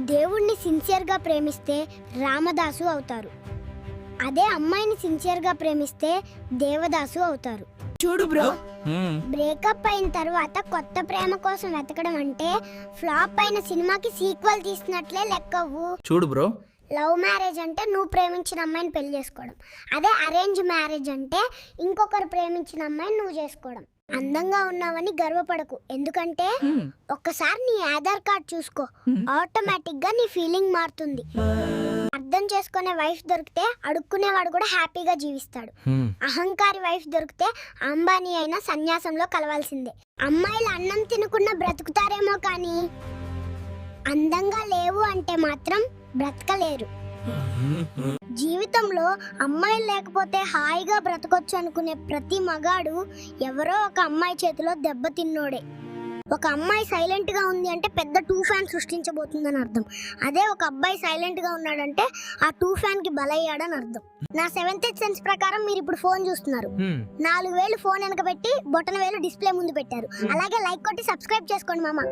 దేవుణ్ణి సిన్సియర్గా ప్రేమిస్తే రామదాసు అవుతారు. అదే అమ్మాయిని సిన్సియర్గా ప్రేమిస్తే దేవదాసు అవుతారు. చూడు బ్రో, బ్రేకప్ అయిన తర్వాత కొత్త ప్రేమ కోసం వెతకడం అంటే ఫ్లాప్ అయిన సినిమాకి సీక్వెల్ తీసినట్లే లెక్కవు. చూడు బ్రో, లవ్ మ్యారేజ్ అంటే నువ్వు ప్రేమించిన అమ్మాయిని పెళ్లి చేసుకోవడం. అదే అరేంజ్ మ్యారేజ్ అంటే ఇంకొకరు ప్రేమించిన అమ్మాయిని నువ్వు చేసుకోవడం. అందంగా ఉన్నావని గర్వపడకు, ఎందుకంటే ఒక్కసారి నీ ఆధార్ కార్డ్ చూసుకో, ఆటోమేటిక్ గా నీ ఫీలింగ్ మారుతుంది. అర్థం చేసుకునే వైఫ్ దొరికితే అడుక్కునేవాడు కూడా హ్యాపీగా జీవిస్తాడు. అహంకారి వైఫ్ దొరికితే అంబానీ అయినా సన్యాసంలో కలవాల్సిందే. అమ్మాయిలు అన్నం తినకుండా బ్రతుకుతారేమో కానీ అందంగా లేవు అంటే మాత్రం బ్రతకలేరు. జీవితంలో అమ్మాయిలు లేకపోతే హాయిగా బ్రతకొచ్చు అనుకునే ప్రతి మగాడు ఎవరో ఒక అమ్మాయి చేతిలో దెబ్బతిన్నోడే. ఒక అమ్మాయి సైలెంట్ గా ఉంది అంటే పెద్ద 2 ఫ్యాన్ సృష్టించబోతుందని అర్థం. అదే ఒక అబ్బాయి సైలెంట్ గా ఉన్నాడంటే ఆ 2 ఫ్యాన్ కి బలయ్యాడని అర్థం. నా 7th సెన్స్ ప్రకారం మీరు ఇప్పుడు ఫోన్ చూస్తున్నారు. 4 వేలు ఫోన్ వెనక పెట్టి బొటన వేలు డిస్ప్లే ముందు పెట్టారు. అలాగే లైక్ కొట్టి సబ్స్క్రైబ్ చేసుకోండి మామ.